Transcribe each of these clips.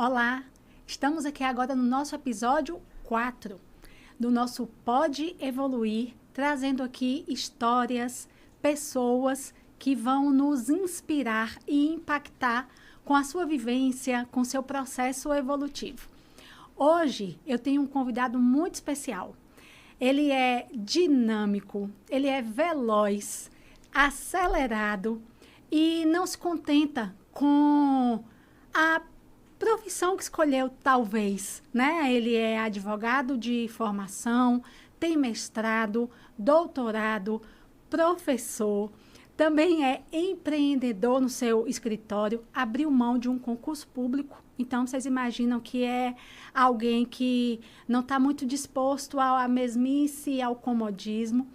Olá, estamos aqui agora no nosso episódio 4 do nosso Pode Evoluir, trazendo aqui histórias, pessoas que vão nos inspirar e impactar com a sua vivência, com seu processo evolutivo. Hoje eu tenho um convidado muito especial. Ele é dinâmico, ele é veloz, acelerado e não se contenta com a profissão que escolheu, talvez, né? Ele é advogado de formação, tem mestrado, doutorado, professor, também é empreendedor no seu escritório, abriu mão de um concurso público. Então, vocês imaginam que é alguém que não está muito disposto à mesmice e ao comodismo.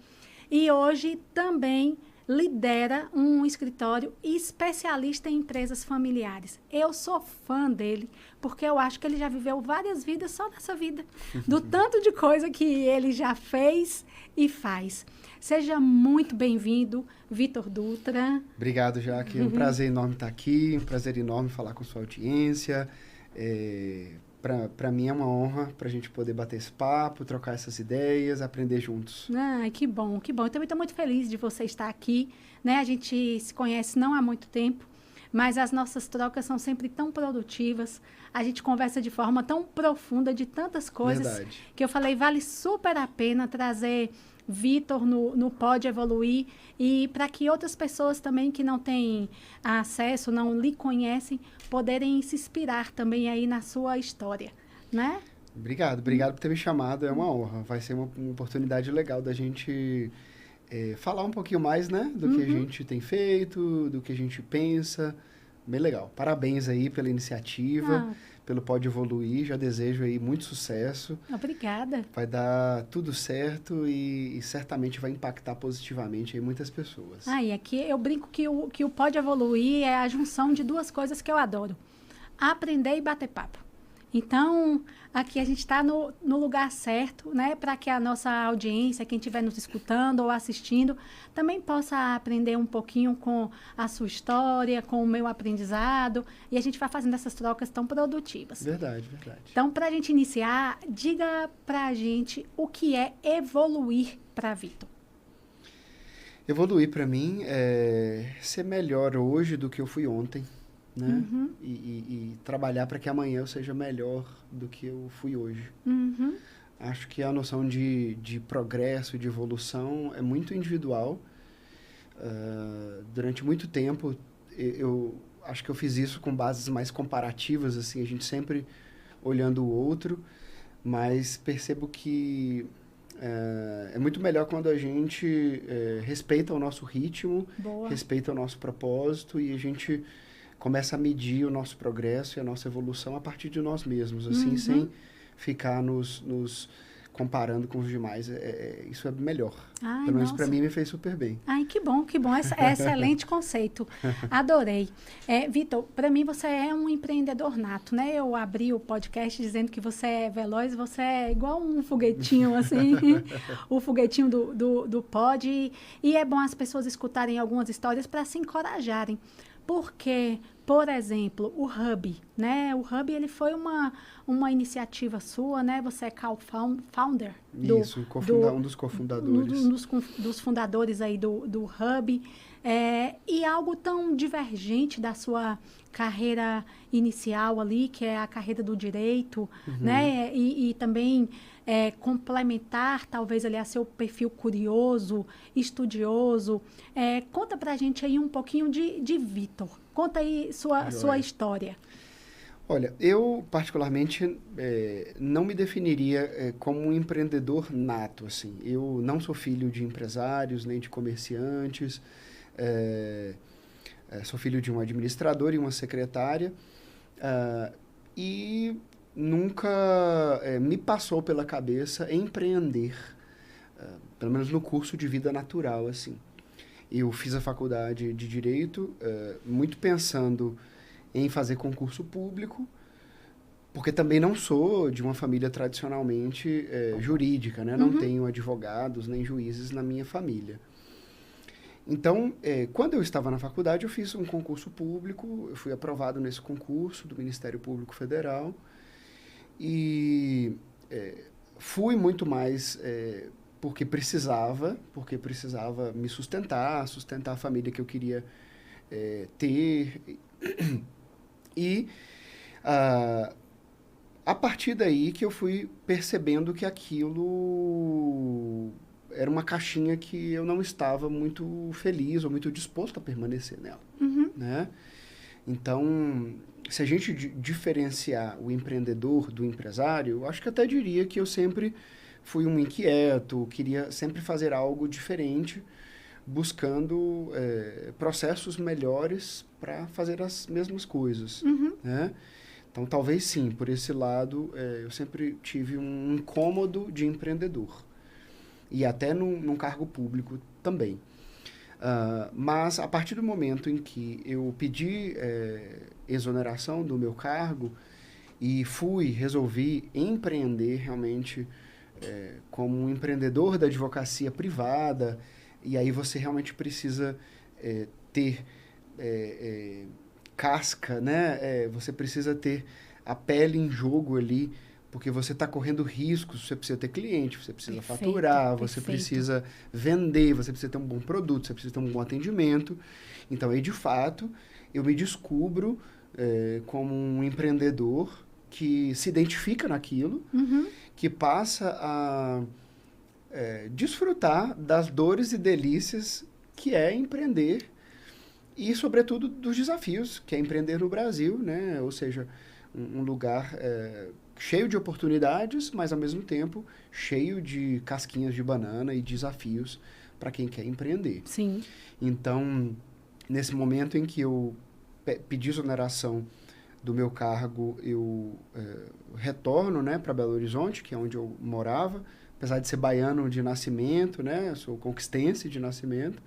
E hoje também lidera um escritório especialista em empresas familiares. Eu sou fã dele, porque eu acho que ele já viveu várias vidas só nessa vida, do tanto de coisa que ele já fez e faz. Seja muito bem-vindo, Vitor Dutra. Obrigado, Jaque. É um prazer enorme estar aqui, um prazer enorme falar com sua audiência. Para mim é uma honra para a gente poder bater esse papo, trocar essas ideias, aprender juntos. Que bom, que bom. Eu também estou muito feliz de você estar aqui, né? A gente se conhece não há muito tempo, mas as nossas trocas são sempre tão produtivas. A gente conversa de forma tão profunda de tantas coisas. Verdade. Que eu falei, vale super a pena trazer Vitor no Pode Evoluir e para que outras pessoas também que não têm acesso, não lhe conhecem, poderem se inspirar também aí na sua história, né? Obrigado por ter me chamado, é uma honra. Vai ser uma oportunidade legal da gente falar um pouquinho mais, né? Do que a gente tem feito, do que a gente pensa. Bem legal. Parabéns aí pela iniciativa, pelo Pode Evoluir. Já desejo aí muito sucesso. Obrigada. Vai dar tudo certo e certamente vai impactar positivamente aí muitas pessoas. E aqui eu brinco que o Pode Evoluir é a junção de duas coisas que eu adoro. Aprender e bater papo. Então, aqui a gente está no lugar certo, né? Para que a nossa audiência, quem estiver nos escutando ou assistindo, também possa aprender um pouquinho com a sua história, com o meu aprendizado. E a gente vai fazendo essas trocas tão produtivas. Verdade, verdade. Então, para a gente iniciar, diga para a gente o que é evoluir para Vitor. Evoluir para mim é ser melhor hoje do que eu fui ontem. Né? E trabalhar para que amanhã eu seja melhor do que eu fui hoje. Acho que a noção de progresso, de evolução é muito individual. Durante muito tempo, eu acho que eu fiz isso com bases mais comparativas, assim, a gente sempre olhando o outro, mas percebo que é muito melhor quando a gente respeita o nosso ritmo, respeita o nosso propósito e a gente começa a medir o nosso progresso e a nossa evolução a partir de nós mesmos, assim, sem ficar nos comparando com os demais. Isso é melhor. Pelo menos para mim me fez super bem. Que bom, que bom. Excelente conceito. Adorei. Vitor, para mmim você é um empreendedor nato, né? Eu abri o podcast dizendo que você é veloz, você é igual um foguetinho, assim, o foguetinho do Pod. E é bom as pessoas escutarem algumas histórias para se encorajarem. Porque, por exemplo, o Hub, né? O Hub, ele foi uma iniciativa sua, né? Você é co-founder. Isso, um dos cofundadores. Dos fundadores aí do Hub. E algo tão divergente da sua carreira inicial ali, que é a carreira do direito, né? E também complementar, talvez, ali, a seu perfil curioso, estudioso. Conta pra gente aí um pouquinho de Vitor. Conta aí sua história. Olha, eu particularmente não me definiria como um empreendedor nato, assim. Eu não sou filho de empresários, nem de comerciantes. Sou filho de um administrador e uma secretária. E nunca me passou pela cabeça empreender, pelo menos no curso de vida natural, assim. Eu fiz a faculdade de Direito, muito pensando em fazer concurso público, porque também não sou de uma família tradicionalmente jurídica, né? Não tenho advogados nem juízes na minha família. Então, quando eu estava na faculdade, eu fiz um concurso público, eu fui aprovado nesse concurso do Ministério Público Federal e fui muito mais porque precisava me sustentar a família que eu queria ter. E a partir daí que eu fui percebendo que aquilo era uma caixinha que eu não estava muito feliz ou muito disposto a permanecer nela, né? Então, se a gente diferenciar o empreendedor do empresário, eu acho que até diria que eu sempre fui um inquieto, queria sempre fazer algo diferente, buscando processos melhores para fazer as mesmas coisas, né? Então, talvez sim, por esse lado, eu sempre tive um incômodo de empreendedor. E até num cargo público também. Mas, a partir do momento em que eu pedi exoneração do meu cargo e resolvi empreender realmente como um empreendedor da advocacia privada, e aí você realmente precisa ter casca, né? Você precisa ter a pele em jogo ali, porque você está correndo riscos, você precisa ter cliente, você precisa faturar, você precisa vender, você precisa ter um bom produto, você precisa ter um bom atendimento. Então, aí, de fato, eu me descubro como um empreendedor que se identifica naquilo, que passa a desfrutar das dores e delícias que é empreender e, sobretudo, dos desafios que é empreender no Brasil, né? Ou seja, um lugar cheio de oportunidades, mas, ao mesmo tempo, cheio de casquinhas de banana e desafios para quem quer empreender. Sim. Então, nesse momento em que eu pedi exoneração do meu cargo, eu retorno, né, para Belo Horizonte, que é onde eu morava, apesar de ser baiano de nascimento, né, eu sou conquistense de nascimento,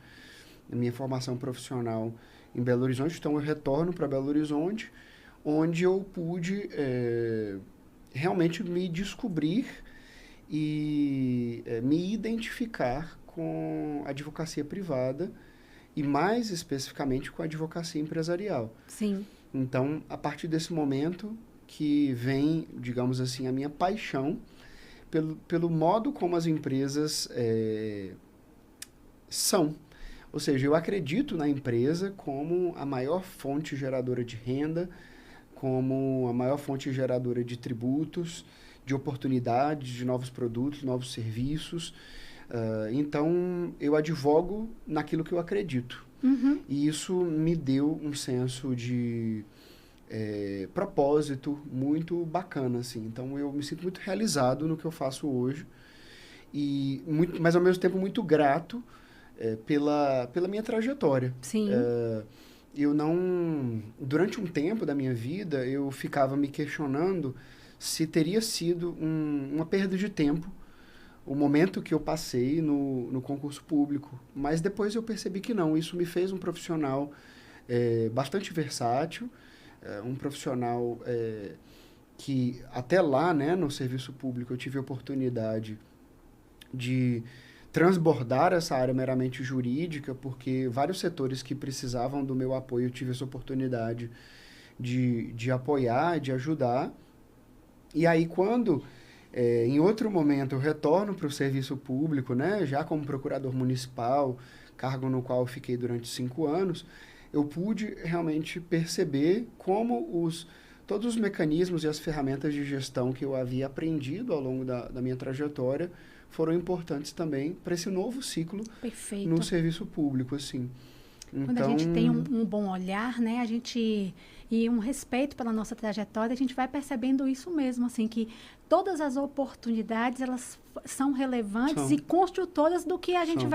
a minha formação profissional em Belo Horizonte, então eu retorno para Belo Horizonte, onde eu pude realmente me descobrir e me identificar com a advocacia privada e, mais especificamente, com a advocacia empresarial. Sim. Então, a partir desse momento que vem, digamos assim, a minha paixão pelo modo como as empresas são. Ou seja, eu acredito na empresa como a maior fonte geradora de renda, como a maior fonte geradora de tributos, de oportunidades, de novos produtos, novos serviços. Então, eu advogo naquilo que eu acredito. E isso me deu um senso de propósito muito bacana, assim. Então, eu me sinto muito realizado no que eu faço hoje, mas, ao mesmo tempo, muito grato pela minha trajetória. Sim. Durante um tempo da minha vida, eu ficava me questionando se teria sido uma perda de tempo o momento que eu passei no concurso público. Mas depois eu percebi que não. Isso me fez um profissional bastante versátil, um profissional que até lá, né, no serviço público, eu tive a oportunidade de transbordar essa área meramente jurídica, porque vários setores que precisavam do meu apoio, eu tive essa oportunidade de apoiar, de ajudar. E aí, quando, em outro momento, eu retorno para o serviço público, né, já como procurador municipal, cargo no qual eu fiquei durante 5 anos, eu pude realmente perceber como todos os mecanismos e as ferramentas de gestão que eu havia aprendido ao longo da minha trajetória foram importantes também para esse novo ciclo no serviço público, assim. Quando a gente tem um bom olhar, né, e um respeito pela nossa trajetória, a gente vai percebendo isso mesmo, assim, que todas as oportunidades, elas são relevantes e construtoras do que a gente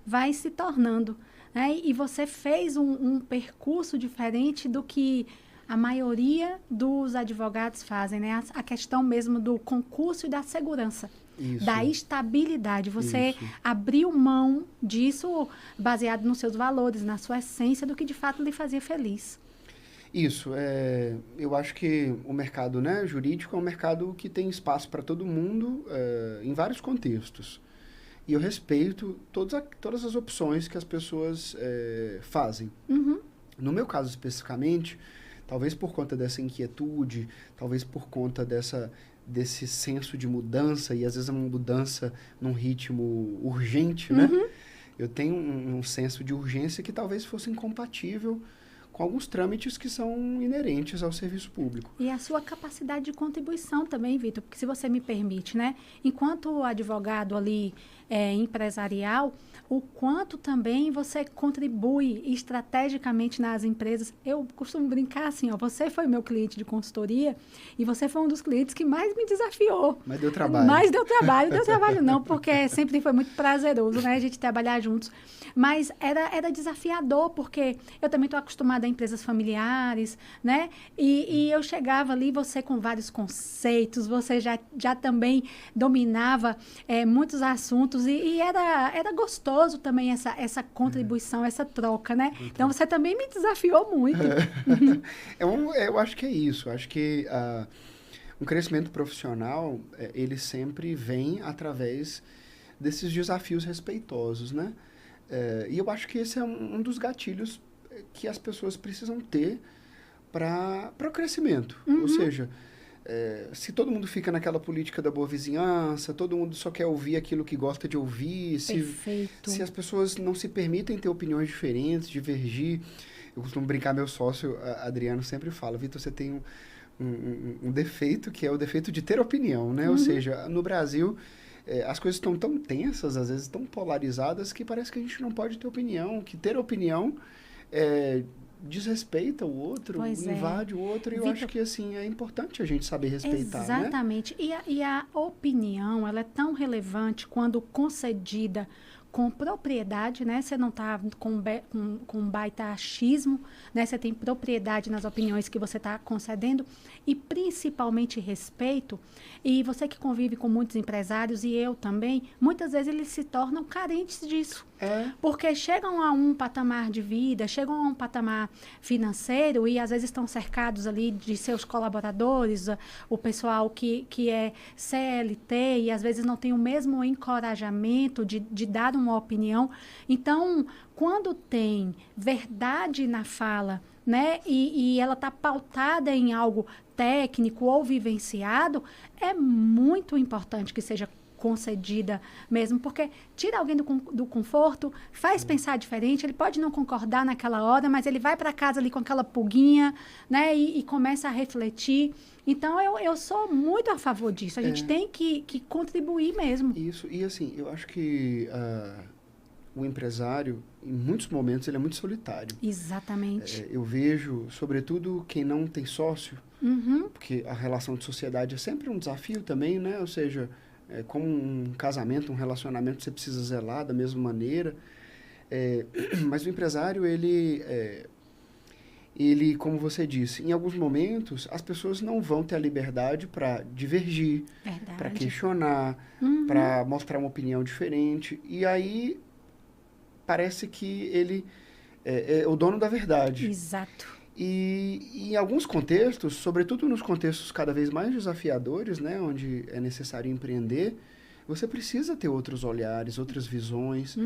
vai se tornando, né? E você fez um percurso diferente do que a maioria dos advogados fazem, né? A questão mesmo do concurso e da segurança. Isso. Da estabilidade. Você abriu mão disso baseado nos seus valores, na sua essência, do que de fato lhe fazia feliz. Isso. Eu acho que o mercado, né, jurídico é um mercado que tem espaço para todo mundo em vários contextos. e eu respeito todas as opções que as pessoas fazem. Uhum. No meu caso especificamente, talvez por conta dessa inquietude, talvez por conta desse senso de mudança, e às vezes é uma mudança num ritmo urgente, né? Eu tenho um senso de urgência que talvez fosse incompatível com alguns trâmites que são inerentes ao serviço público. E a sua capacidade de contribuição também, Vitor, porque se você me permite, né? Enquanto advogado ali empresarial, o quanto também você contribui estrategicamente nas empresas. Eu costumo brincar assim, ó, você foi meu cliente de consultoria e você foi um dos clientes que mais me desafiou. Mas deu trabalho. Deu trabalho não, porque sempre foi muito prazeroso, né, a gente trabalhar juntos. Mas era desafiador, porque eu também estou acostumada a empresas familiares, né, e eu chegava ali, você com vários conceitos, você já também dominava muitos assuntos, e era gostoso também essa contribuição, essa troca, né? Então, você também me desafiou muito. Eu acho que é isso. Acho que um crescimento profissional, ele sempre vem através desses desafios respeitosos, né? E eu acho que esse é um dos gatilhos que as pessoas precisam ter para o crescimento. Ou seja, se todo mundo fica naquela política da boa vizinhança, todo mundo só quer ouvir aquilo que gosta de ouvir, se as pessoas não se permitem ter opiniões diferentes, divergir. Eu costumo brincar, meu sócio, Adriano, sempre fala, Vitor, você tem um defeito, que é o defeito de ter opinião, né? Ou seja, no Brasil, as coisas estão tão tensas, às vezes tão polarizadas, que parece que a gente não pode ter opinião, que ter opinião desrespeita o outro, invade o outro, e eu acho que, assim, é importante a gente saber respeitar, exatamente. Né? E a opinião, ela é tão relevante quando concedida com propriedade, né? Você não está com baita achismo, né? Você tem propriedade nas opiniões que você está concedendo e principalmente respeito. E você que convive com muitos empresários, e eu também, muitas vezes eles se tornam carentes disso. Porque chegam a um patamar de vida, chegam a um patamar financeiro e às vezes estão cercados ali de seus colaboradores, o pessoal que é CLT, e às vezes não tem o mesmo encorajamento de dar uma opinião. Então, quando tem verdade na fala, né, e ela está pautada em algo técnico ou vivenciado, é muito importante que seja concedida mesmo, porque tira alguém do conforto, faz pensar diferente, ele pode não concordar naquela hora, mas ele vai para casa ali com aquela pulguinha, né, e começa a refletir. Então, eu sou muito a favor disso. A gente tem que contribuir mesmo. Isso, e assim, eu acho que o empresário, em muitos momentos, ele é muito solitário. Exatamente. Eu vejo, sobretudo, quem não tem sócio, porque a relação de sociedade é sempre um desafio também, né? Ou seja, como um casamento, um relacionamento, você precisa zelar da mesma maneira. Mas o empresário, ele, como você disse, em alguns momentos, as pessoas não vão ter a liberdade para divergir, para questionar, para mostrar uma opinião diferente. E aí, parece que ele é o dono da verdade. Exato. E em alguns contextos, sobretudo nos contextos cada vez mais desafiadores, né, onde é necessário empreender, você precisa ter outros olhares, outras visões,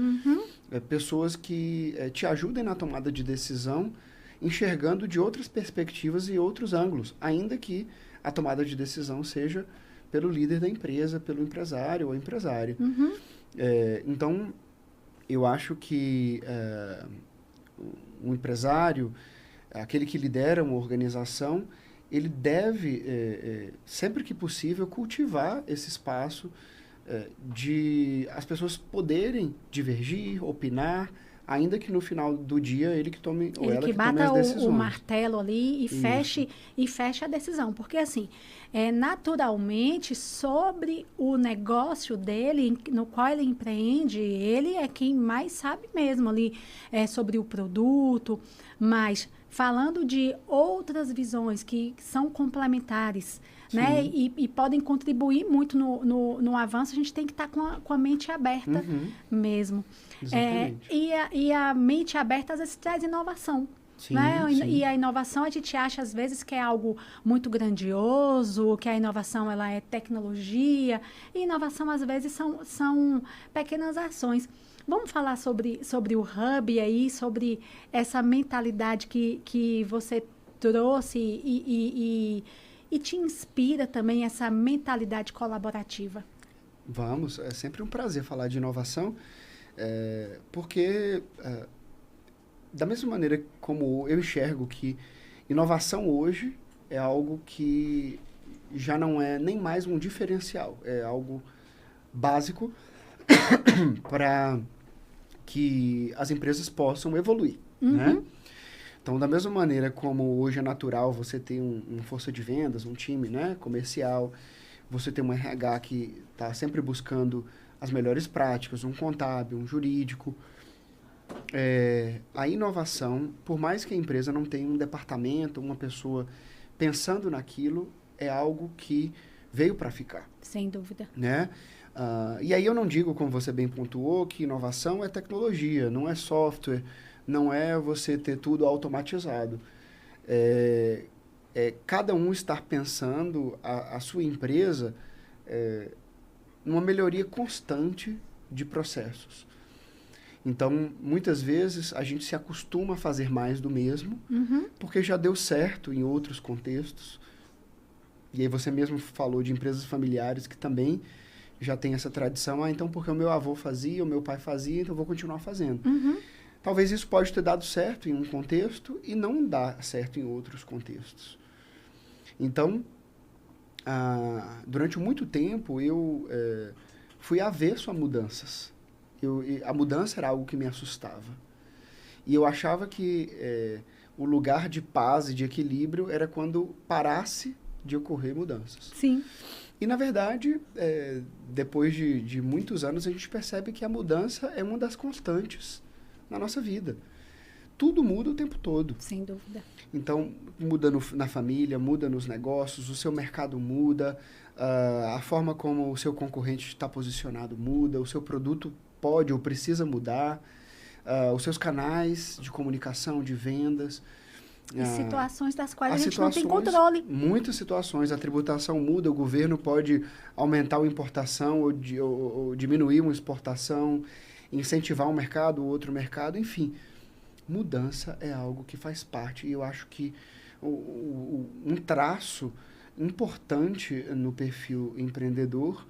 pessoas que te ajudem na tomada de decisão, enxergando de outras perspectivas e outros ângulos, ainda que a tomada de decisão seja pelo líder da empresa, pelo empresário ou empresária. Então, eu acho que um empresário, aquele que lidera uma organização, ele deve, sempre que possível, cultivar esse espaço de as pessoas poderem divergir, opinar, ainda que no final do dia ele que tome, ou ela que tome as decisões. Ele que bata o martelo ali e feche a decisão. Porque, assim, naturalmente, sobre o negócio dele, no qual ele empreende, ele é quem mais sabe mesmo ali sobre o produto, mas falando de outras visões que são complementares, né? E podem contribuir muito no avanço, a gente tem que estar com a mente aberta mesmo. Exatamente. E a mente aberta, às vezes, traz inovação. Sim, né? sim. E a inovação, a gente acha, às vezes, que é algo muito grandioso, que a inovação ela é tecnologia. E inovação, às vezes, são pequenas ações. Vamos falar sobre o Hub aí, sobre essa mentalidade que você trouxe e te inspira também essa mentalidade colaborativa. Vamos, é sempre um prazer falar de inovação, porque da mesma maneira como eu enxergo que inovação hoje é algo que já não é nem mais um diferencial, é algo básico para que as empresas possam evoluir, né? Então, da mesma maneira como hoje é natural você ter uma força de vendas, um time, né, comercial, você tem um RH que está sempre buscando as melhores práticas, um contábil, um jurídico. A inovação, por mais que a empresa não tenha um departamento, uma pessoa pensando naquilo, é algo que veio para ficar. Sem dúvida. Né? E aí eu não digo, como você bem pontuou, que inovação é tecnologia, não é software, não é você ter tudo automatizado. Cada um estar pensando a sua empresa numa melhoria constante de processos. Então, muitas vezes, a gente se acostuma a fazer mais do mesmo, porque já deu certo em outros contextos. E aí você mesmo falou de empresas familiares que também já tem essa tradição. Então, porque o meu avô fazia, o meu pai fazia, então eu vou continuar fazendo. Talvez isso pode ter dado certo em um contexto e não dar certo em outros contextos. Então, durante muito tempo, eu fui avesso a mudanças. A mudança era algo que me assustava. E eu achava que o lugar de paz e de equilíbrio era quando parasse de ocorrer mudanças. Sim. E, na verdade, depois de muitos anos, a gente percebe que a mudança é uma das constantes na nossa vida. Tudo muda o tempo todo. Sem dúvida. Então, muda na família, muda nos negócios, o seu mercado muda, a forma como o seu concorrente está posicionado muda, o seu produto pode ou precisa mudar, os seus canais de comunicação, de vendas. E situações das quais a gente não tem controle. Muitas situações. A tributação muda, o governo pode aumentar a importação ou diminuir uma exportação, incentivar um mercado, outro mercado, enfim. Mudança é algo que faz parte, e eu acho que um traço importante no perfil empreendedor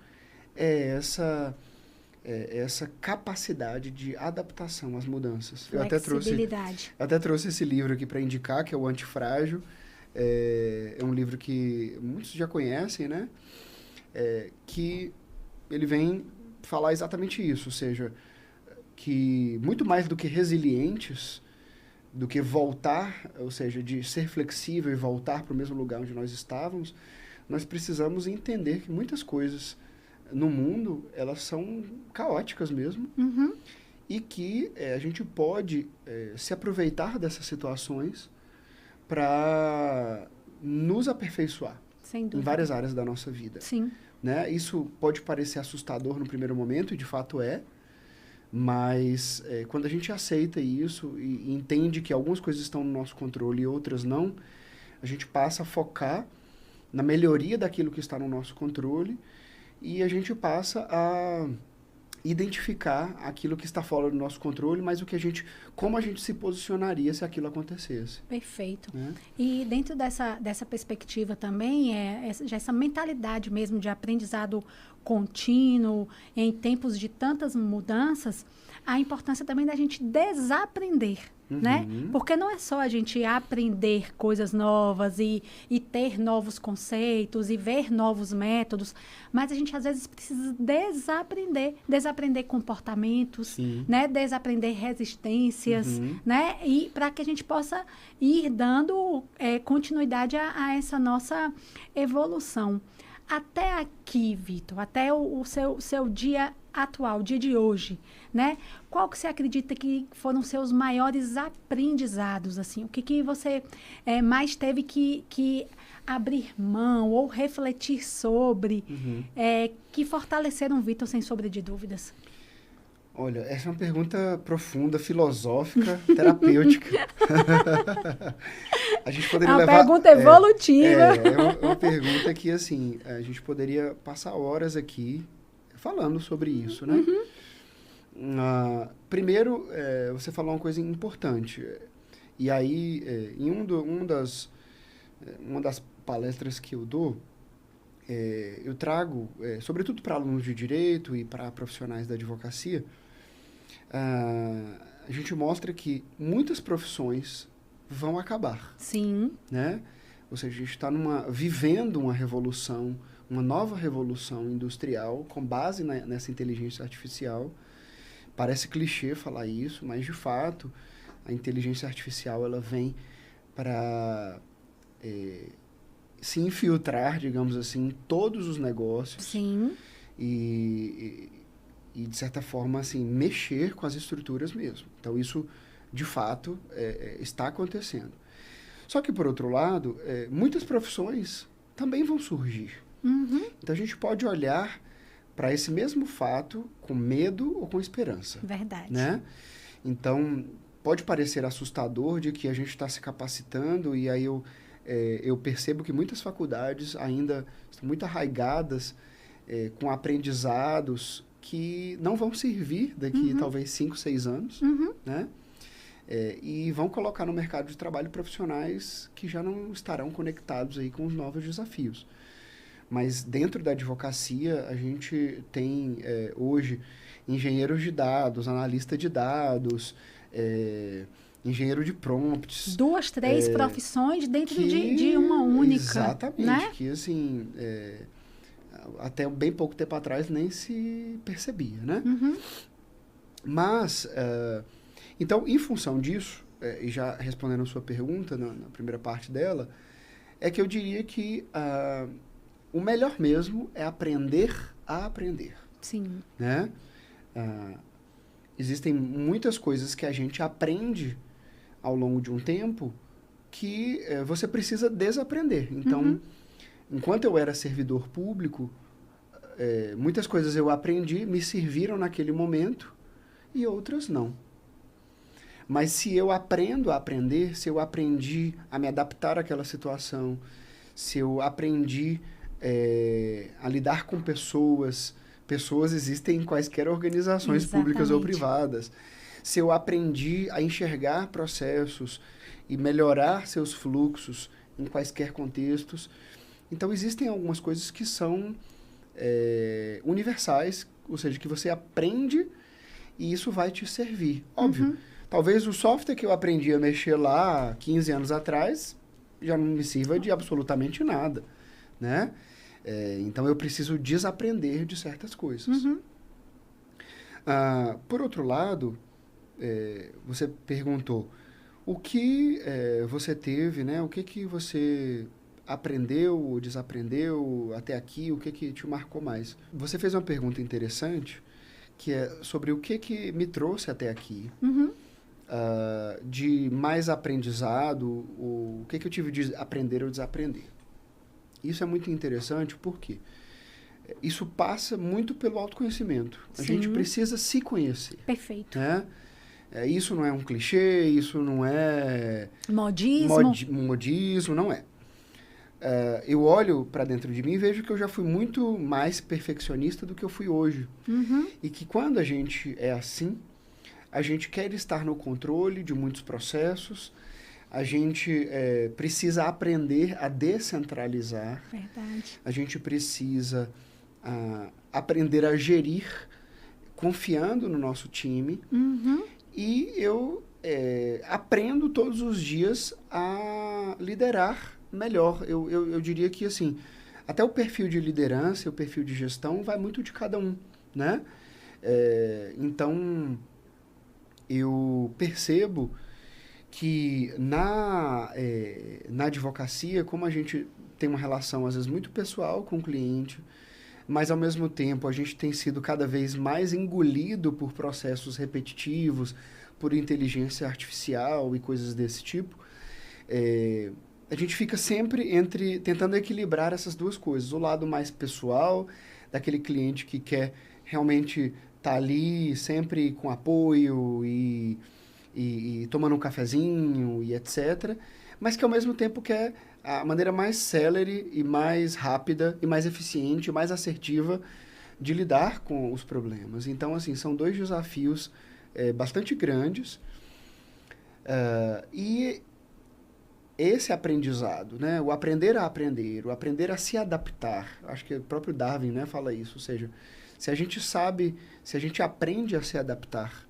é essa capacidade de adaptação às mudanças. Flexibilidade. Eu até trouxe esse livro aqui para indicar, que é o Antifrágil. É um livro que muitos já conhecem, né? Que ele vem falar exatamente isso, ou seja, que muito mais do que resilientes, do que voltar, ou seja, de ser flexível e voltar para o mesmo lugar onde nós estávamos, nós precisamos entender que muitas coisas no mundo, elas são caóticas mesmo, e que a gente pode se aproveitar dessas situações para nos aperfeiçoar. Sem dúvida. Em várias áreas da nossa vida. Sim. Né? Isso pode parecer assustador no primeiro momento, e de fato mas quando a gente aceita isso e entende que algumas coisas estão no nosso controle e outras não, a gente passa a focar na melhoria daquilo que está no nosso controle, e a gente passa a identificar aquilo que está fora do nosso controle, mas como a gente se posicionaria se aquilo acontecesse. Perfeito. E dentro dessa perspectiva também, já essa mentalidade mesmo de aprendizado contínuo, em tempos de tantas mudanças, a importância também da gente desaprender, né? Porque não é só a gente aprender coisas novas e ter novos conceitos e ver novos métodos, mas a gente às vezes precisa desaprender comportamentos, né? Desaprender resistências, né? E para que a gente possa ir dando continuidade a essa nossa evolução. Até aqui, Vitor, até o seu dia atual, o dia de hoje, né? Qual que você acredita que foram seus maiores aprendizados, assim? O que você mais teve que abrir mão ou refletir sobre, que fortaleceram o Vitor, sem sombra de dúvidas? Olha, essa é uma pergunta profunda, filosófica, terapêutica. A gente É poderia uma levar... pergunta evolutiva. É uma pergunta que, assim, a gente poderia passar horas aqui falando sobre isso, né? Primeiro, você falou uma coisa importante. E aí, em uma das palestras que eu dou, eu trago, sobretudo para alunos de direito e para profissionais da advocacia, a gente mostra que muitas profissões vão acabar, Sim. né? Ou seja, a gente está vivendo uma revolução, uma nova revolução industrial com base nessa inteligência artificial. Parece clichê falar isso, mas de fato a inteligência artificial ela vem para se infiltrar, digamos assim, em todos os negócios. Sim. E de certa forma, assim, mexer com as estruturas mesmo. Então, isso, de fato, está acontecendo. Só que, por outro lado, muitas profissões também vão surgir. Uhum. Então, a gente pode olhar para esse mesmo fato com medo ou com esperança. Verdade. Né? Então, pode parecer assustador de que a gente está se capacitando e aí eu percebo que muitas faculdades ainda estão muito arraigadas com aprendizados que não vão servir daqui talvez 5, 6 anos, né? E vão colocar no mercado de trabalho profissionais que já não estarão conectados aí com os novos desafios. Mas dentro da advocacia, a gente tem hoje engenheiros de dados, analista de dados, engenheiro de prompts. 2, 3 profissões dentro de uma única. Exatamente, né? que assim, até bem pouco tempo atrás nem se percebia, né? Mas, então, em função disso, e já respondendo a sua pergunta na primeira parte dela, é que eu diria que o melhor mesmo é aprender a aprender. Sim. Né? Existem muitas coisas que a gente aprende ao longo de um tempo que você precisa desaprender. Então, enquanto eu era servidor público, muitas coisas eu aprendi, me serviram naquele momento e outras não. Mas se eu aprendo a aprender, se eu aprendi a me adaptar àquela situação, se eu aprendi a lidar com pessoas existem em quaisquer organizações públicas ou privadas. Se eu aprendi a enxergar processos e melhorar seus fluxos em quaisquer contextos. Então, existem algumas coisas que são universais, ou seja, que você aprende e isso vai te servir. Óbvio, talvez o software que eu aprendi a mexer lá 15 anos atrás já não me sirva de absolutamente nada, né? Então, eu preciso desaprender de certas coisas. Por outro lado, você perguntou o que você teve, né? O que você aprendeu ou desaprendeu até aqui, o que te marcou mais? Você fez uma pergunta interessante, que é sobre o que me trouxe até aqui, de mais aprendizado, o que eu tive de aprender ou desaprender. Isso é muito interessante porque isso passa muito pelo autoconhecimento. A gente precisa se conhecer. Perfeito. Né? Isso não é um clichê, isso não é... Modismo, não é. Eu olho para dentro de mim e vejo que eu já fui muito mais perfeccionista do que eu fui hoje. E que quando a gente é assim, a gente quer estar no controle de muitos processos, a gente precisa aprender a descentralizar. Verdade. A gente precisa aprender a gerir confiando no nosso time. E eu aprendo todos os dias a liderar melhor. Eu diria que, assim, até o perfil de liderança e o perfil de gestão vai muito de cada um, né? Então, eu percebo que na advocacia, como a gente tem uma relação, às vezes, muito pessoal com o cliente, mas, ao mesmo tempo, a gente tem sido cada vez mais engolido por processos repetitivos, por inteligência artificial e coisas desse tipo, a gente fica sempre tentando equilibrar essas duas coisas. O lado mais pessoal, daquele cliente que quer realmente tá ali sempre com apoio e tomando um cafezinho e etc. Mas que ao mesmo tempo quer a maneira mais célere e mais rápida e mais eficiente e mais assertiva de lidar com os problemas. Então, assim, são dois desafios bastante grandes. E esse aprendizado, né? O aprender a aprender, o aprender a se adaptar, acho que o próprio Darwin, né, fala isso, ou seja, se a gente aprende a se adaptar,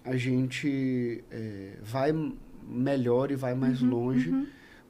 a gente vai melhor e vai mais longe,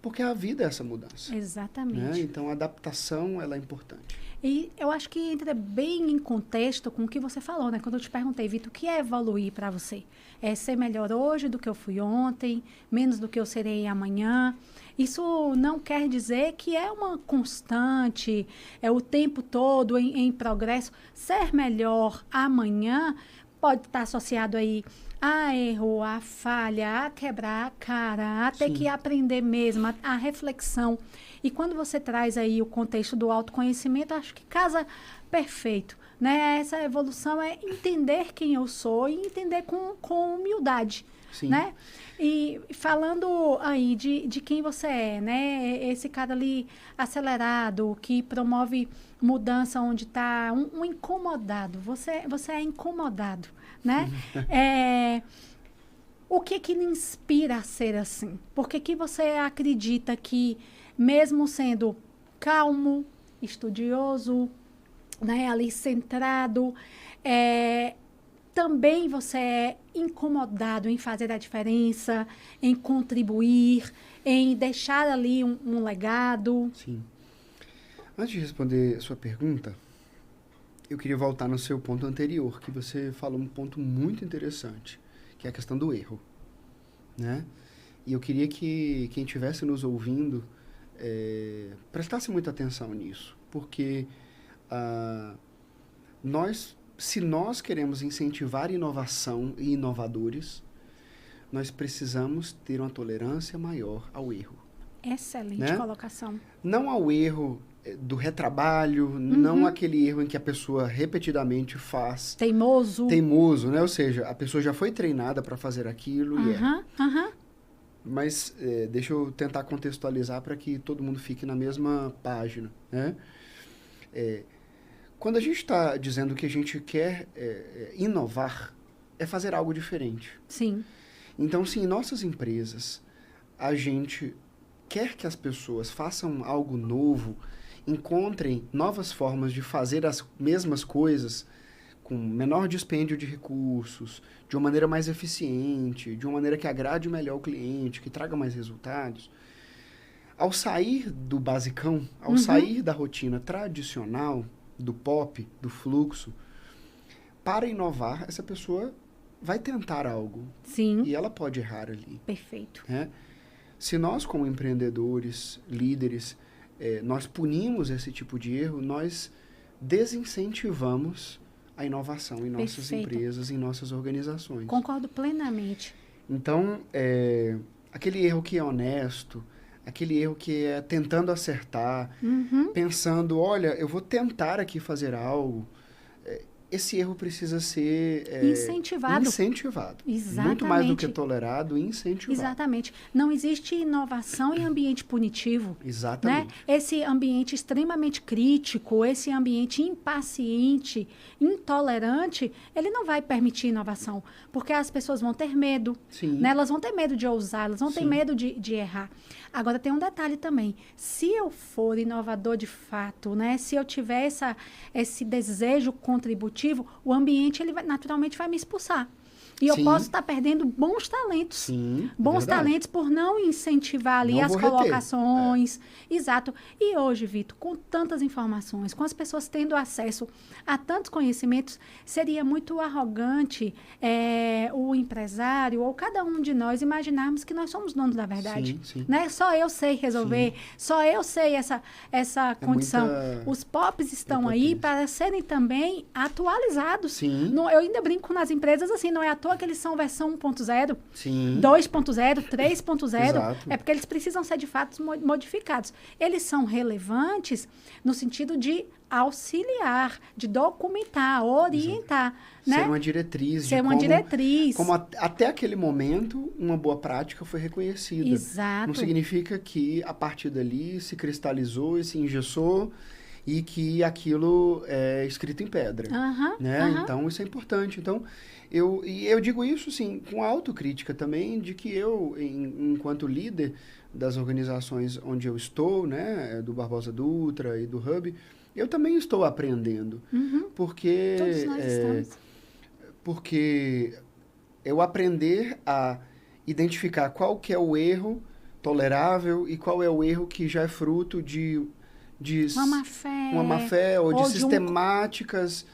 porque a vida é essa mudança. Exatamente. Né? Então, a adaptação, ela é importante. E eu acho que entra bem em contexto com o que você falou, né? Quando eu te perguntei, Vitor, o que é evoluir para você? É ser melhor hoje do que eu fui ontem, menos do que eu serei amanhã. Isso não quer dizer que é uma constante, é o tempo todo em progresso. Ser melhor amanhã pode estar associado aí a erro, a falha, a quebrar a cara, a ter que aprender mesmo, a reflexão. E quando você traz aí o contexto do autoconhecimento, acho que casa perfeito, né? Essa evolução é entender quem eu sou e entender com humildade, né? E falando aí de quem você é, né? Esse cara ali acelerado, que promove mudança onde está um incomodado. Você é incomodado, né? O que lhe inspira a ser assim? Por que você acredita que, mesmo sendo calmo, estudioso, né, ali centrado, também você é incomodado em fazer a diferença, em contribuir, em deixar ali um legado? Sim. Antes de responder a sua pergunta, eu queria voltar no seu ponto anterior, que você falou um ponto muito interessante, que é a questão do erro, né? E eu queria que quem estivesse nos ouvindo prestasse muita atenção nisso, porque se nós queremos incentivar inovação e inovadores, nós precisamos ter uma tolerância maior ao erro. Excelente, né? Colocação. Não ao erro do retrabalho, não aquele erro em que a pessoa repetidamente faz. Teimoso, né? Ou seja, a pessoa já foi treinada para fazer aquilo e erra. Mas deixa eu tentar contextualizar para que todo mundo fique na mesma página, né? Quando a gente está dizendo que a gente quer inovar, é fazer algo diferente. Sim. Então, se em nossas empresas a gente quer que as pessoas façam algo novo, encontrem novas formas de fazer as mesmas coisas com menor dispêndio de recursos, de uma maneira mais eficiente, de uma maneira que agrade melhor o cliente, que traga mais resultados, ao sair do basicão, ao sair da rotina tradicional, do POP, do fluxo, para inovar, essa pessoa vai tentar algo. Sim. E ela pode errar ali. Perfeito. Se nós, como empreendedores, líderes, nós punimos esse tipo de erro, nós desincentivamos a inovação em nossas empresas, em nossas organizações. Concordo plenamente. Então, aquele erro que é honesto, aquele erro que é tentando acertar, pensando, olha, eu vou tentar aqui fazer algo, esse erro precisa ser incentivado. Exatamente. Muito mais do que tolerado, incentivado. Exatamente. Não existe inovação em ambiente punitivo. Exatamente. Né? Esse ambiente extremamente crítico, esse ambiente impaciente, intolerante, ele não vai permitir inovação, porque as pessoas vão ter medo. Sim. Né? Elas vão ter medo de ousar, elas vão ter medo de errar. Agora, tem um detalhe também. Se eu for inovador de fato, né? Se eu tiver esse desejo contributivo, o ambiente naturalmente vai me expulsar. E eu posso estar perdendo bons talentos. Sim, bons talentos por não incentivar ali as colocações. Exato. E hoje, Vitor, com tantas informações, com as pessoas tendo acesso a tantos conhecimentos, seria muito arrogante o empresário ou cada um de nós imaginarmos que nós somos donos da verdade. Sim. Né? Só eu sei resolver, só eu sei essa condição. Os POPs estão aí para serem também atualizados. Sim. Eu ainda brinco nas empresas assim, não é atualizado toa que eles são versão 1.0, Sim. 2.0, 3.0, Exato. é porque eles precisam ser, de fato, modificados. Eles são relevantes no sentido de auxiliar, de documentar, orientar, né? Ser uma diretriz. Ser uma diretriz. Como até aquele momento, uma boa prática foi reconhecida. Exato. Não significa que a partir dali se cristalizou e se engessou e que aquilo é escrito em pedra. Né? Então, isso é importante. Então, eu digo isso, sim, com autocrítica também, de que eu, enquanto líder das organizações onde eu estou, né, do Barbosa Dutra e do Hub, eu também estou aprendendo. Porque... Todos nós estamos. Porque eu aprender a identificar qual que é o erro tolerável e qual é o erro que já é fruto de uma má fé ou de sistemáticas,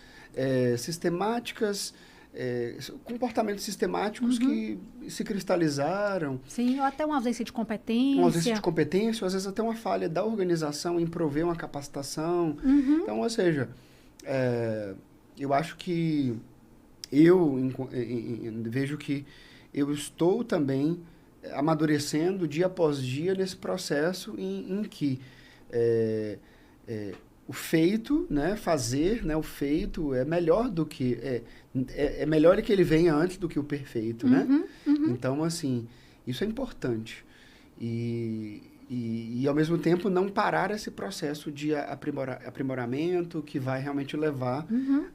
comportamentos sistemáticos que se cristalizaram. Sim, ou até uma ausência de competência. Uma ausência de competência, ou às vezes até uma falha da organização em prover uma capacitação. Então, ou seja, eu acho que eu vejo que eu estou também amadurecendo dia após dia nesse processo em que o feito, né, fazer, né, o feito é melhor do que... É melhor que ele venha antes do que o perfeito, né? Então, assim, isso é importante. E, ao mesmo tempo, não parar esse processo de aprimoramento que vai realmente levar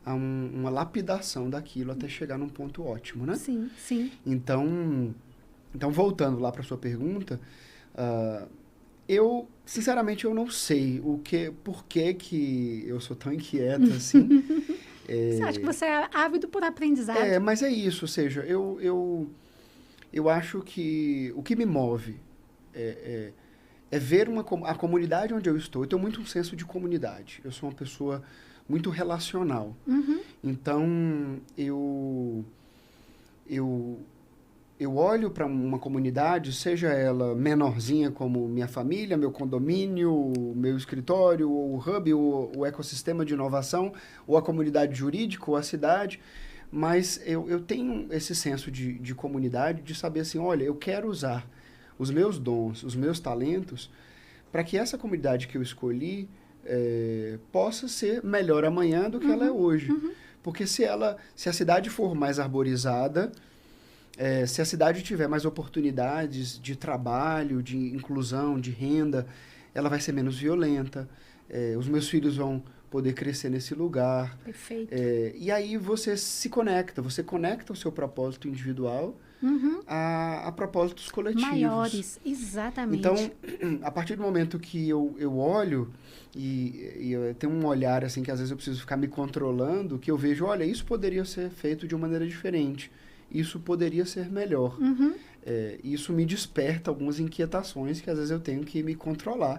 a uma lapidação daquilo até chegar num ponto ótimo, né? Sim, sim. Então voltando lá para a sua pergunta, sinceramente, eu não sei por que eu sou tão inquieto assim. Você acha que você é ávido por aprendizado? Mas é isso, ou seja, eu acho que o que me move é ver a comunidade onde eu estou. Eu tenho muito um senso de comunidade. Eu sou uma pessoa muito relacional. Então, eu olho para uma comunidade, seja ela menorzinha como minha família, meu condomínio, meu escritório, ou o hub, o ecossistema de inovação, ou a comunidade jurídica, ou a cidade, mas eu tenho esse senso de comunidade, de saber assim, olha, eu quero usar os meus dons, os meus talentos, para que essa comunidade que eu escolhi possa ser melhor amanhã do que ela é hoje. Porque se a cidade for mais arborizada, se a cidade tiver mais oportunidades de trabalho, de inclusão, de renda, ela vai ser menos violenta, os meus filhos vão poder crescer nesse lugar. Perfeito. E aí você conecta o seu propósito individual a propósitos coletivos. Maiores, exatamente. Então, a partir do momento que eu olho e eu tenho um olhar assim que às vezes eu preciso ficar me controlando, que eu vejo, olha, isso poderia ser feito de uma maneira diferente. Isso poderia ser melhor. Isso me desperta algumas inquietações que às vezes eu tenho que me controlar.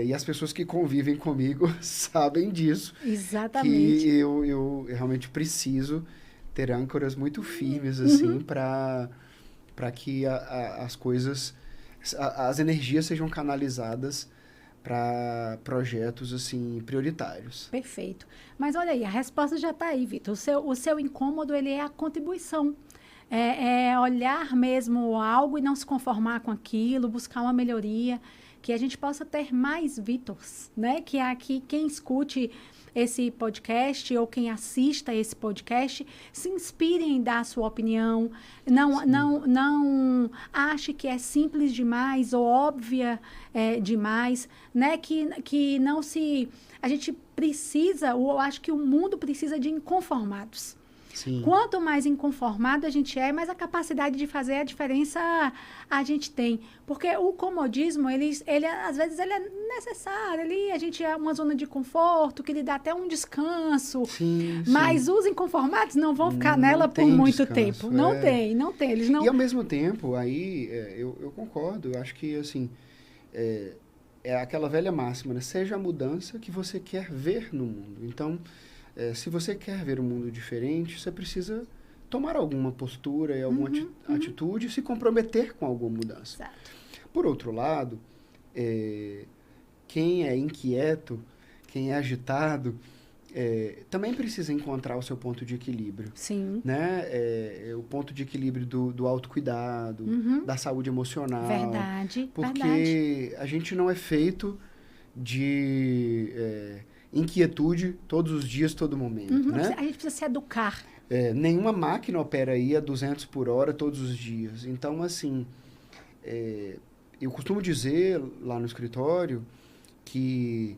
E as pessoas que convivem comigo sabem disso. Exatamente. Que eu realmente preciso ter âncoras muito firmes assim para que as coisas, as energias sejam canalizadas para projetos assim prioritários. Perfeito. Mas olha aí, a resposta já está aí, Vitor. O seu incômodo, ele é a contribuição. É olhar mesmo algo e não se conformar com aquilo, buscar uma melhoria, que a gente possa ter mais Vitors, né? Que aqui quem escute esse podcast ou quem assista esse podcast se inspire em dar a sua opinião, não ache que é simples demais ou óbvia demais, né? Que não se... A gente precisa, ou eu acho que o mundo precisa de inconformados. Sim. Quanto mais inconformado a gente é, mais a capacidade de fazer a diferença a gente tem. Porque o comodismo, ele às vezes ele é necessário. A gente é uma zona de conforto, que lhe dá até um descanso. Sim, mas os inconformados não vão ficar nela por muito tempo. Não tem. Eles não... E ao mesmo tempo, aí eu concordo. Eu acho que assim, é aquela velha máxima, né? Seja a mudança que você quer ver no mundo. Então, se você quer ver um mundo diferente, você precisa tomar alguma postura e alguma atitude e se comprometer com alguma mudança. Exato. Por outro lado, quem é inquieto, quem é agitado, também precisa encontrar o seu ponto de equilíbrio. Sim. Né? O ponto de equilíbrio do autocuidado, da saúde emocional. Verdade, porque a gente não é feito de inquietude todos os dias, todo momento. Né? A gente precisa se educar. Nenhuma máquina opera aí a 200 por hora todos os dias. Então, assim, eu costumo dizer lá no escritório que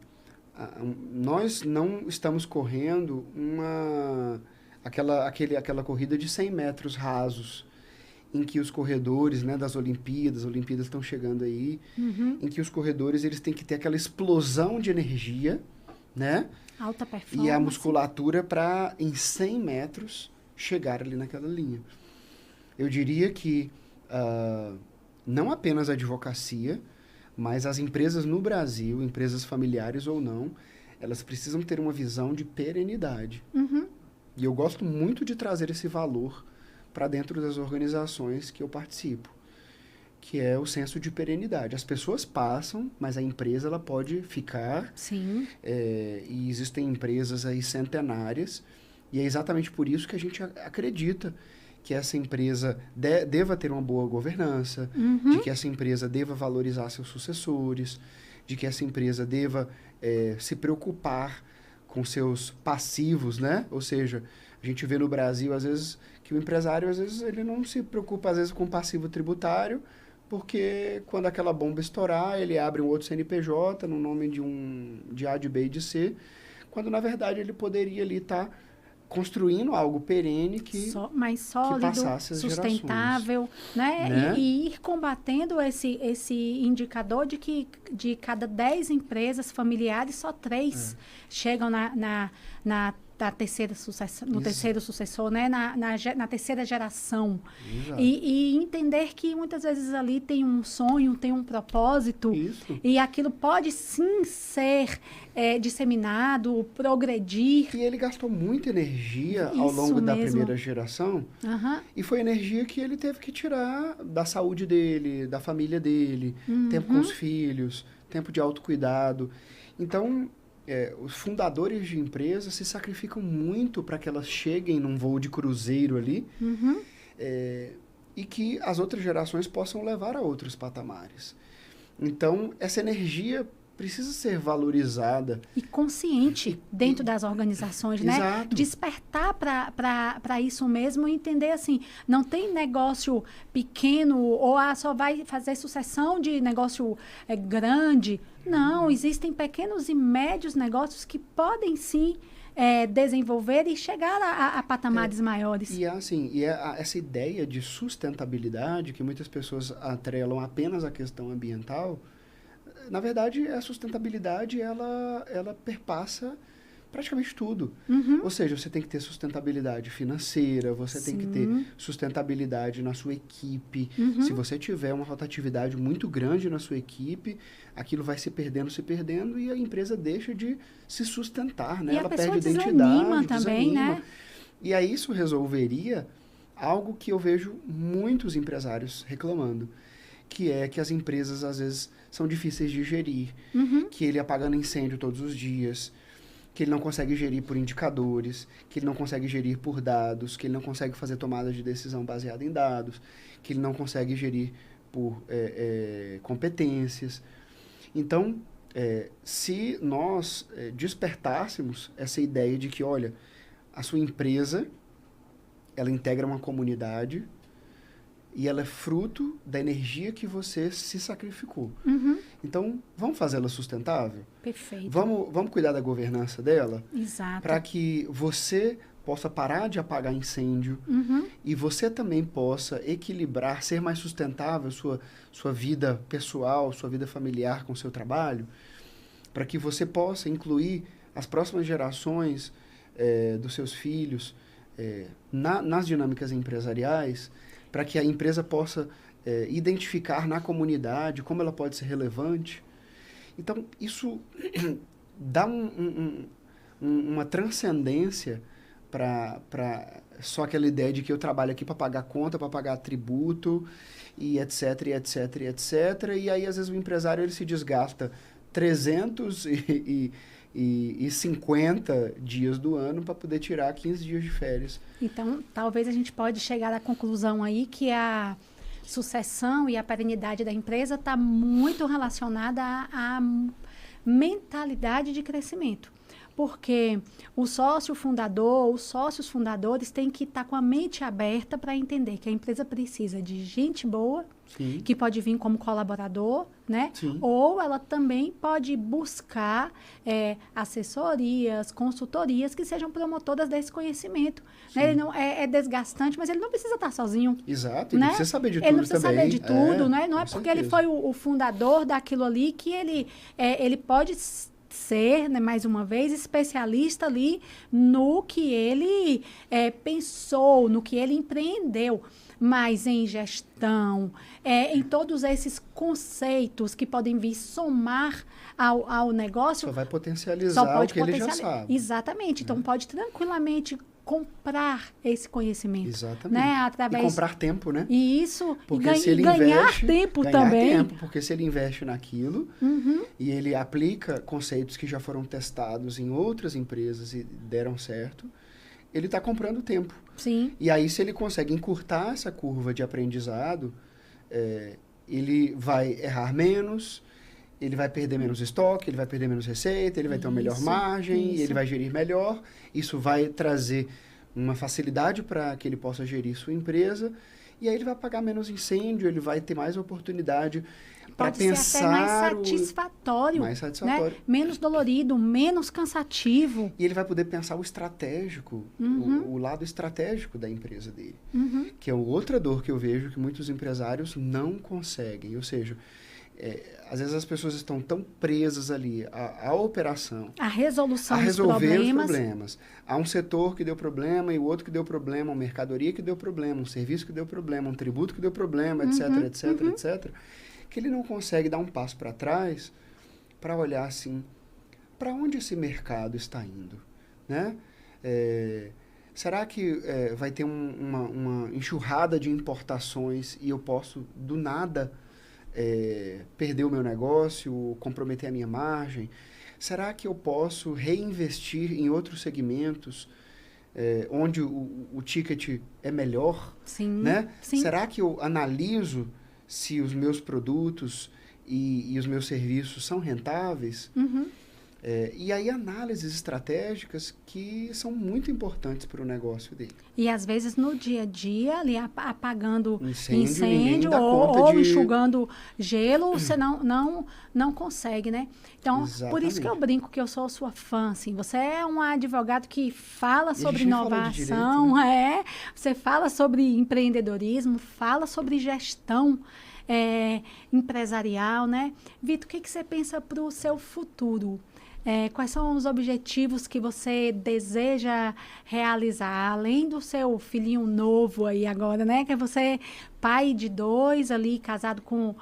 nós não estamos correndo aquela corrida de 100 metros rasos, em que os corredores, né, das Olimpíadas, as Olimpíadas estão chegando aí, em que os corredores eles têm que ter aquela explosão de energia, né? Alta performance. E a musculatura para, em 100 metros, chegar ali naquela linha. Eu diria que não apenas a advocacia, mas as empresas no Brasil, empresas familiares ou não, elas precisam ter uma visão de perenidade. E eu gosto muito de trazer esse valor para dentro das organizações que eu participo, que é o senso de perenidade. As pessoas passam, mas a empresa ela pode ficar. Sim. E existem empresas aí centenárias, e é exatamente por isso que a gente acredita que essa empresa deva ter uma boa governança, de que essa empresa deva valorizar seus sucessores, de que essa empresa deva se preocupar com seus passivos, né? Ou seja, a gente vê no Brasil, às vezes, que o empresário, às vezes, ele não se preocupa, às vezes, com passivo tributário, porque quando aquela bomba estourar, ele abre um outro CNPJ no nome de A, de B e de C, quando, na verdade, ele poderia ali estar construindo algo perene mais sólido, sustentável, né? E ir combatendo esse indicador de que de cada 10 empresas familiares, só 3 chegam na terceira sucessão, no terceiro sucessor, né? na terceira geração. E entender que muitas vezes ali tem um sonho, tem um propósito, e aquilo pode sim ser disseminado, progredir. E ele gastou muita energia ao longo da primeira geração, e foi energia que ele teve que tirar da saúde dele, da família dele, tempo com os filhos, tempo de autocuidado. Então, os fundadores de empresas se sacrificam muito para que elas cheguem num voo de cruzeiro ali, e que as outras gerações possam levar a outros patamares. Então, essa energia precisa ser valorizada. E consciente dentro das organizações, né? Exato. Despertar para isso mesmo e entender assim, não tem negócio pequeno ou só vai fazer sucessão de negócio grande. Não, existem pequenos e médios negócios que podem sim desenvolver e chegar a patamares maiores. E assim, essa ideia de sustentabilidade que muitas pessoas atrelam apenas à questão ambiental, na verdade, a sustentabilidade, ela perpassa praticamente tudo. Ou seja, você tem que ter sustentabilidade financeira, você tem que ter sustentabilidade na sua equipe. Se você tiver uma rotatividade muito grande na sua equipe, aquilo vai se perdendo, e a empresa deixa de se sustentar, né? Ela perde identidade, também, né? E aí isso resolveria algo que eu vejo muitos empresários reclamando, que é que as empresas, às vezes, são difíceis de gerir, que ele apagando incêndio todos os dias, que ele não consegue gerir por indicadores, que ele não consegue gerir por dados, que ele não consegue fazer tomada de decisão baseada em dados, que ele não consegue gerir por competências. Então, se nós despertássemos essa ideia de que, olha, a sua empresa, ela integra uma comunidade, e ela é fruto da energia que você se sacrificou. Então, vamos fazê-la sustentável? Perfeito. Vamos cuidar da governança dela? Exato. Para que você possa parar de apagar incêndio e você também possa equilibrar, ser mais sustentável sua vida pessoal, sua vida familiar com o seu trabalho, para que você possa incluir as próximas gerações dos seus filhos nas dinâmicas empresariais, para que a empresa possa identificar na comunidade como ela pode ser relevante. Então, isso dá uma transcendência para só aquela ideia de que eu trabalho aqui para pagar conta, para pagar tributo, e etc, e etc, e etc. E aí, às vezes, o empresário ele se desgasta 350 dias do ano para poder tirar 15 dias de férias. Então, talvez a gente pode chegar à conclusão aí que a sucessão e a perenidade da empresa está muito relacionada à mentalidade de crescimento. Porque o sócio fundador, os sócios fundadores têm que estar com a mente aberta para entender que a empresa precisa de gente boa, Sim. que pode vir como colaborador, né? Sim. Ou ela também pode buscar assessorias, consultorias que sejam promotoras desse conhecimento. Né? Ele não é desgastante, mas ele não precisa estar sozinho. Exato, ele né? precisa saber de ele tudo não precisa também. saber de tudo, né? Não é com porque ele certeza. foi o fundador daquilo ali que ele pode ser, né, mais uma vez, especialista ali no que ele pensou, no que ele empreendeu, mas em gestão, em todos esses conceitos que podem vir somar ao negócio. Só vai potencializar o que ele já sabe. Exatamente. Então, pode tranquilamente comprar esse conhecimento. Exatamente. Né? E comprar tempo, né? E isso, porque se ele ganhar investe, tempo ganhar também. tempo, porque se ele investe naquilo e ele aplica conceitos que já foram testados em outras empresas e deram certo, ele está comprando tempo. Sim. E aí, se ele consegue encurtar essa curva de aprendizado, ele vai errar menos, ele vai perder menos estoque, ele vai perder menos receita, ele vai ter uma melhor margem, ele vai gerir melhor. Isso vai trazer uma facilidade para que ele possa gerir sua empresa. E aí ele vai pagar menos incêndio, ele vai ter mais oportunidade para pensar... Pode ser até mais satisfatório. Mais satisfatório. Né? Menos dolorido, menos cansativo. E ele vai poder pensar o estratégico, o lado estratégico da empresa dele. Que é outra dor que eu vejo que muitos empresários não conseguem. Ou seja, às vezes as pessoas estão tão presas ali à operação, a resolução a resolver dos os problemas. Há um setor que deu problema e o outro que deu problema, uma mercadoria que deu problema, um serviço que deu problema, um tributo que deu problema, etc, etc, que ele não consegue dar um passo para trás para olhar assim, para onde esse mercado está indo, né? Será que vai ter uma enxurrada de importações e eu posso, do nada, perder o meu negócio, comprometer a minha margem? Será que eu posso reinvestir em outros segmentos onde o ticket é melhor? Sim, né? sim. Será que eu analiso se os meus produtos e os meus serviços são rentáveis? E aí análises estratégicas que são muito importantes para o negócio dele. E às vezes no dia a dia, ali apagando incêndio ou enxugando gelo, você não consegue, né? Então, por isso que eu brinco que eu sou sua fã, assim. Você é um advogado que fala sobre inovação, você fala sobre empreendedorismo, fala sobre gestão empresarial, né? Vitor, o que você pensa para o seu futuro? Quais são os objetivos que você deseja realizar, além do seu filhinho novo aí agora, né? Que é você pai de 2 ali, casado com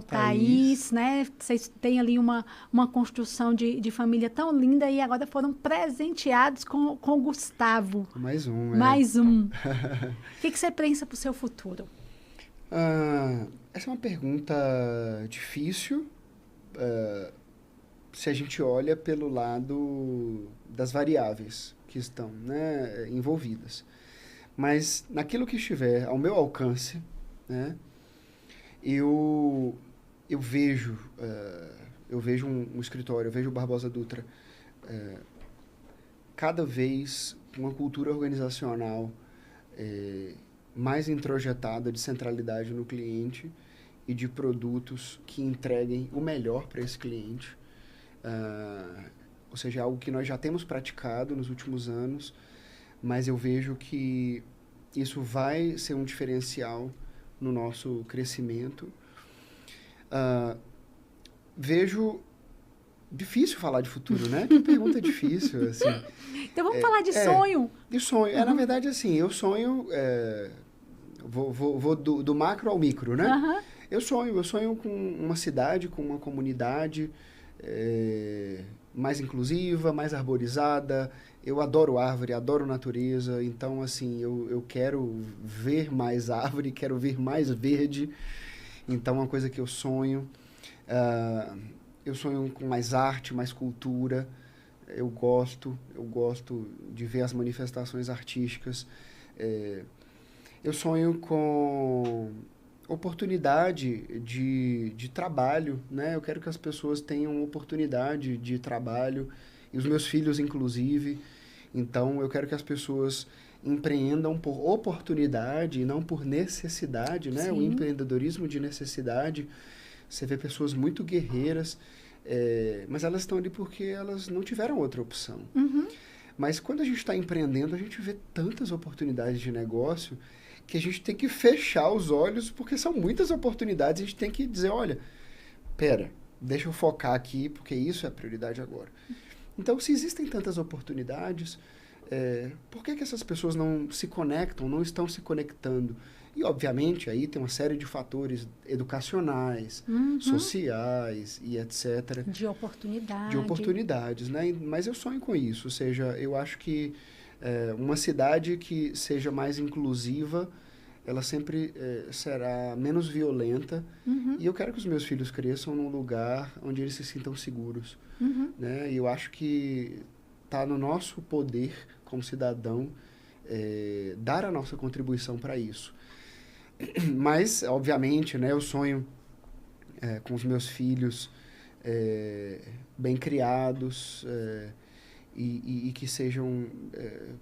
Thaís, né? Vocês têm ali uma construção de família tão linda e agora foram presenteados com Gustavo. Mais um, Mais um. O que você pensa para o seu futuro? Essa é uma pergunta difícil, se a gente olha pelo lado das variáveis que estão, né, envolvidas. Mas naquilo que estiver ao meu alcance, né, eu vejo um escritório, eu vejo o Barbosa Dutra cada vez uma cultura organizacional mais introjetada de centralidade no cliente e de produtos que entreguem o melhor para esse cliente. Ou seja, algo que nós já temos praticado nos últimos anos, mas eu vejo que isso vai ser um diferencial no nosso crescimento. Vejo... Difícil falar de futuro, né? Que pergunta difícil, assim. Então vamos falar de sonho. De sonho. Na verdade, assim, eu sonho... Vou do macro ao micro, né? Eu sonho com uma cidade, com uma comunidade mais inclusiva, mais arborizada. Eu adoro árvore, adoro natureza. Então, assim, eu quero ver mais árvore, quero ver mais verde. Então, é uma coisa que eu sonho. eu sonho com mais arte, mais cultura. Eu gosto de ver as manifestações artísticas. Eu sonho com oportunidade de trabalho, né? Eu quero que as pessoas tenham oportunidade de trabalho, e os meus filhos, inclusive. Então, eu quero que as pessoas empreendam por oportunidade e não por necessidade, né? O empreendedorismo de necessidade. Você vê pessoas muito guerreiras, mas elas estão ali porque elas não tiveram outra opção. Mas quando a gente está empreendendo, a gente vê tantas oportunidades de negócio que a gente tem que fechar os olhos, porque são muitas oportunidades. A gente tem que dizer, olha, pera, deixa eu focar aqui, porque isso é a prioridade agora. Então, se existem tantas oportunidades, por que essas pessoas não se conectam, não estão se conectando? E, obviamente, aí tem uma série de fatores educacionais, sociais e etc. De oportunidade. De oportunidades, né? Mas eu sonho com isso. Ou seja, eu acho que uma cidade que seja mais inclusiva, ela sempre será menos violenta. E eu quero que os meus filhos cresçam num lugar onde eles se sintam seguros. Né? E eu acho que está no nosso poder, como cidadão, dar a nossa contribuição para isso. Mas, obviamente, né, eu sonho com os meus filhos bem criados e que sejam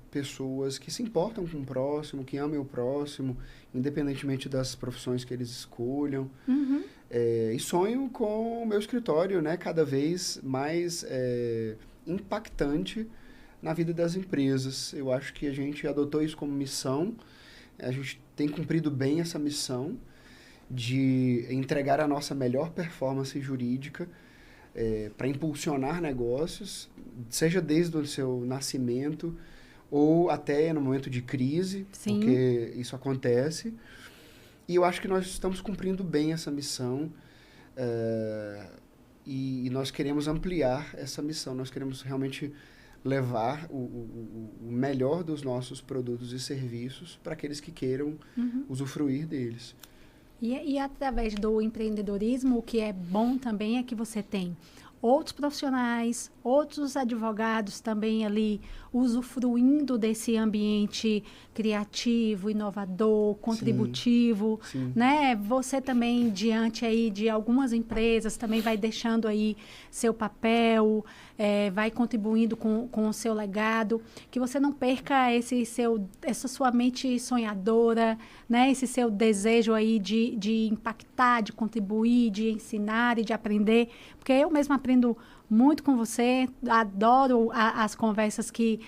pessoas que se importam com o próximo, que amem o próximo, independentemente das profissões que eles escolham. E sonho com o meu escritório, né, cada vez mais impactante na vida das empresas. Eu acho que a gente adotou isso como missão. A gente tem cumprido bem essa missão de entregar a nossa melhor performance jurídica para impulsionar negócios, seja desde o seu nascimento ou até no momento de crise, porque isso acontece. E eu acho que nós estamos cumprindo bem essa missão e nós queremos ampliar essa missão. Nós queremos realmente levar o melhor dos nossos produtos e serviços para aqueles que queiram usufruir deles. E através do empreendedorismo, o que é bom também é que você tem outros profissionais, outros advogados também ali usufruindo desse ambiente criativo, inovador, contributivo, né? Você também, diante aí de algumas empresas, também vai deixando aí seu papel, vai contribuindo com o seu legado, que você não perca essa sua mente sonhadora, né? Esse seu desejo aí de impactar, de contribuir, de ensinar e de aprender, porque eu mesma aprendo muito com você, adoro as conversas que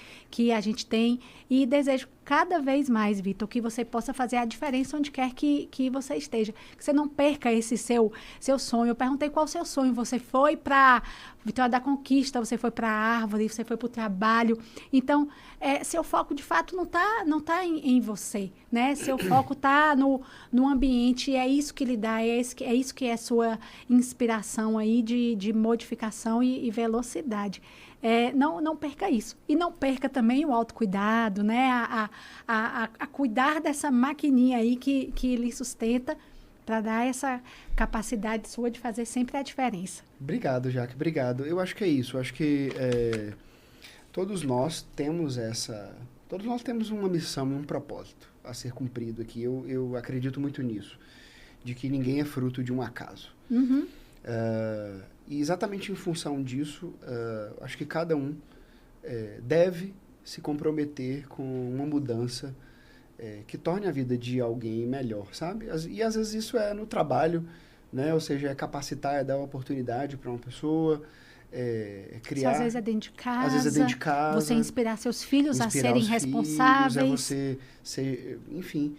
a gente tem e desejo cada vez mais, Vitor, que você possa fazer a diferença onde quer que você esteja, que você não perca esse seu sonho. Eu perguntei qual o seu sonho, você foi para Vitória da Conquista, você foi para a Árvore, você foi para o trabalho, então seu foco de fato não tá em você, né? Seu foco tá no ambiente, e é isso que lhe dá, é isso que é sua inspiração aí de modificação e velocidade. Não perca isso. E não perca também o autocuidado, né? A cuidar dessa maquininha aí que lhe sustenta para dar essa capacidade sua de fazer sempre a diferença. Obrigado, Jaque. Obrigado. Eu acho que é isso. Eu acho que todos nós temos uma missão e um propósito a ser cumprido aqui. Eu acredito muito nisso, de que ninguém é fruto de um acaso. E exatamente em função disso, acho que cada um deve se comprometer com uma mudança que torne a vida de alguém melhor, sabe? E às vezes isso é no trabalho, né? Ou seja, é capacitar, é dar uma oportunidade para uma pessoa, criar... Às vezes é dentro de casa. Às vezes é dentro de casa. Você inspirar seus filhos a serem responsáveis. É você ser, enfim,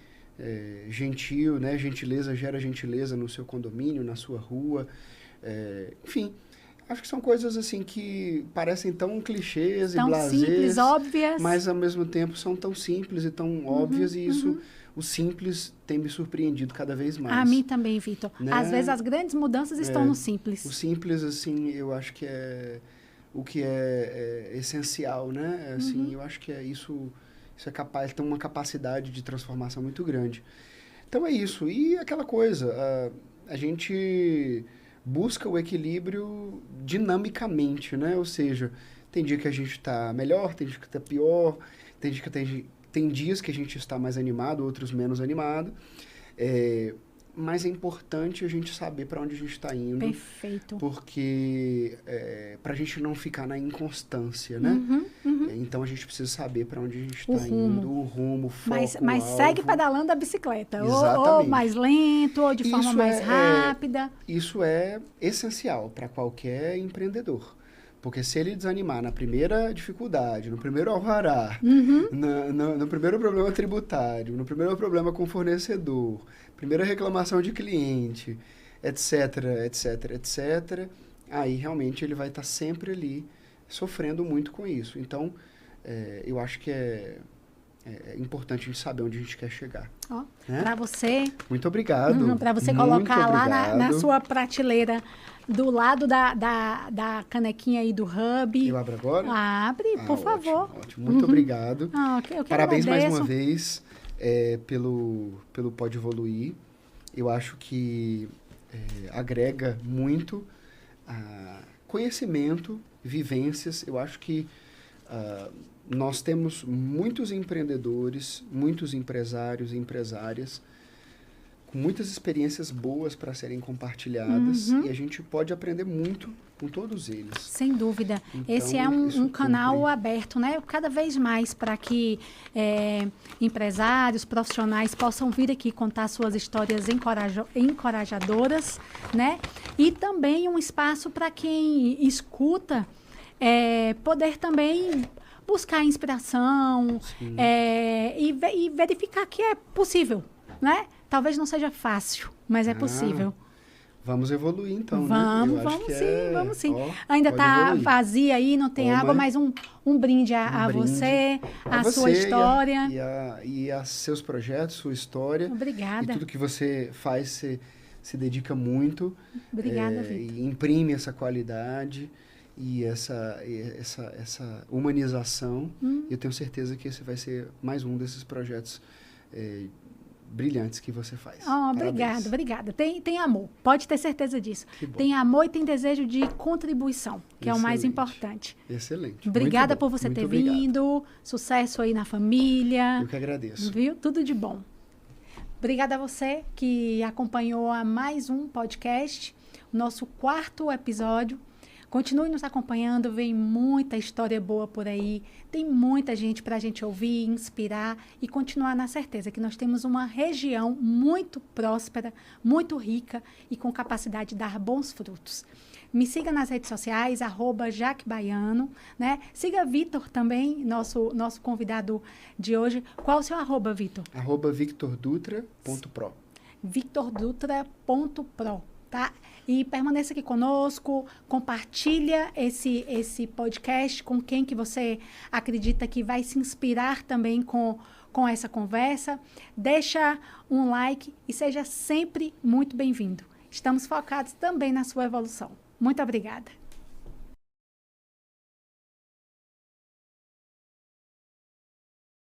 gentil, né? Gentileza gera gentileza no seu condomínio, na sua rua. Enfim, acho que são coisas assim que parecem tão clichês e blasés, simples, óbvias, mas ao mesmo tempo são tão simples e tão óbvias, e isso, o simples tem me surpreendido cada vez mais. A mim também, Vitor. Né? Às vezes as grandes mudanças estão no simples. O simples, assim, eu acho que é o que é essencial, né? Assim, eu acho que isso é capaz, tem uma capacidade de transformação muito grande. Então é isso. E aquela coisa, a gente busca o equilíbrio dinamicamente, né? Ou seja, tem dia que a gente está melhor, tem dia que está pior, tem dias que a gente está mais animado, outros menos animado. Mas é importante a gente saber para onde a gente está indo. Perfeito. Porque para a gente não ficar na inconstância, né? Então a gente precisa saber para onde a gente está indo, o rumo, o foco, mas o segue alvo. pedalando a bicicleta. Exatamente. Ou mais lento, ou de forma mais rápida. Isso é essencial para qualquer empreendedor. Porque se ele desanimar na primeira dificuldade, no primeiro alvará, no primeiro problema tributário, no primeiro problema com o fornecedor, primeira reclamação de cliente, etc, etc, etc, aí realmente ele vai estar sempre ali sofrendo muito com isso. Então, eu acho que é importante a gente saber onde a gente quer chegar. Né? Para você... Muito obrigado. Para você colocar lá na sua prateleira, do lado da canequinha aí do Hub. Eu abro agora? Abre, por favor. Ótimo. Muito obrigado. Eu Parabéns agradeço. mais uma vez pelo Pode Evoluir. Eu acho que agrega muito conhecimento, vivências. Eu acho que nós temos muitos empreendedores, muitos empresários e empresárias com muitas experiências boas para serem compartilhadas e a gente pode aprender muito com todos eles. Sem dúvida. Então, esse é um canal aberto, né? Cada vez mais para que empresários, profissionais possam vir aqui contar suas histórias encorajadoras, né? E também um espaço para quem escuta poder também buscar inspiração e verificar que é possível, né? Talvez não seja fácil, mas é possível. Vamos evoluir, então, vamos, né? Vamos sim. Ainda está vazia aí, não tem água, mas um brinde a você, a sua história. E a seus projetos, sua história. Obrigada. E tudo que você faz, se dedica muito. Obrigada, Vitor. E imprime essa qualidade e essa humanização. Eu tenho certeza que esse vai ser mais um desses projetos brilhantes que você faz. Obrigada. Tem amor, pode ter certeza disso. Tem amor e tem desejo de contribuição, que é o mais importante. Excelente. Obrigada por você ter vindo. Sucesso aí na família. Eu que agradeço. Viu? Tudo de bom. Obrigada a você que acompanhou a mais um podcast, nosso 4º episódio. Continue nos acompanhando, vem muita história boa por aí, tem muita gente para a gente ouvir, inspirar e continuar na certeza que nós temos uma região muito próspera, muito rica e com capacidade de dar bons frutos. Me siga nas redes sociais, @JaqueBaiano, né? Siga Vitor também, nosso convidado de hoje. Qual o seu @, Vitor? @VictorDutra.pro. VictorDutra.pro, tá? E permaneça aqui conosco, compartilha esse podcast com quem que você acredita que vai se inspirar também com essa conversa. Deixa um like e seja sempre muito bem-vindo. Estamos focados também na sua evolução. Muito obrigada.